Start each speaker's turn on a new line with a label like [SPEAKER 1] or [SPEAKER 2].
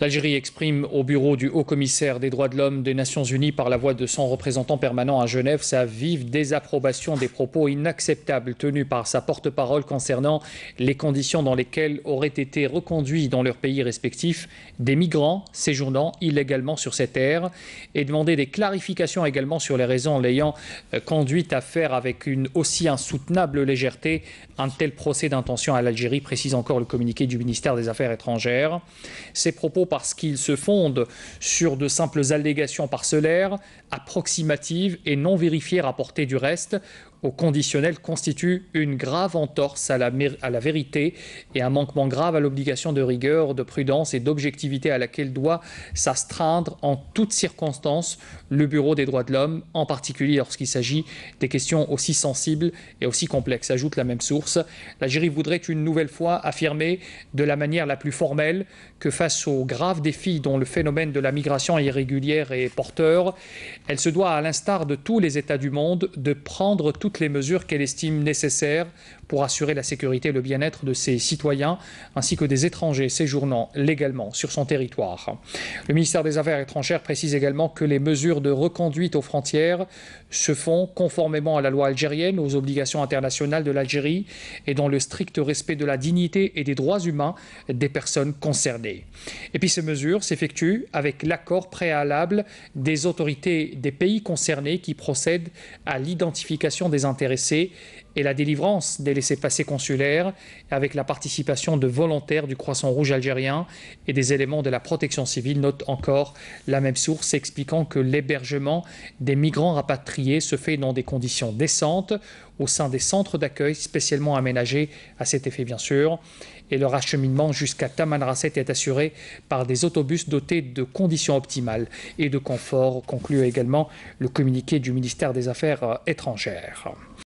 [SPEAKER 1] L'Algérie exprime au bureau du haut-commissaire des droits de l'homme des Nations Unies par la voix de son représentant permanent à Genève sa vive désapprobation des propos inacceptables tenus par sa porte-parole concernant les conditions dans lesquelles auraient été reconduits dans leurs pays respectifs des migrants séjournant illégalement sur ces terres et demander des clarifications également sur les raisons l'ayant conduit à faire avec une aussi insoutenable légèreté un tel procès d'intention à l'Algérie, précise encore le communiqué du ministère des Affaires étrangères. Ces propos parce qu'ils se fondent sur de simples allégations parcellaires, approximatives et non vérifiées rapportées du reste, au conditionnel constitue une grave entorse à la vérité et un manquement grave à l'obligation de rigueur, de prudence et d'objectivité à laquelle doit s'astreindre en toutes circonstances le Bureau des droits de l'homme, en particulier lorsqu'il s'agit des questions aussi sensibles et aussi complexes. Ajoute la même source, l'Algérie voudrait une nouvelle fois affirmer de la manière la plus formelle que face aux graves défis dont le phénomène de la migration irrégulière est porteur, elle se doit, à l'instar de tous les États du monde, de prendre toutes les mesures qu'elle estime nécessaires pour assurer la sécurité et le bien-être de ses citoyens, ainsi que des étrangers séjournant légalement sur son territoire. Le ministère des Affaires étrangères précise également que les mesures de reconduite aux frontières se font conformément à la loi algérienne, aux obligations internationales de l'Algérie et dans le strict respect de la dignité et des droits humains des personnes concernées. Et puis ces mesures s'effectuent avec l'accord préalable des autorités des pays concernés qui procèdent à l'identification des intéressés et la délivrance des laissez-passer consulaires, avec la participation de volontaires du Croissant Rouge algérien et des éléments de la protection civile, note encore la même source, expliquant que l'hébergement des migrants rapatriés se fait dans des conditions décentes au sein des centres d'accueil spécialement aménagés à cet effet bien sûr, et leur acheminement jusqu'à Tamanrasset est assuré par des autobus dotés de conditions optimales et de confort, conclut également le communiqué du ministère des Affaires étrangères.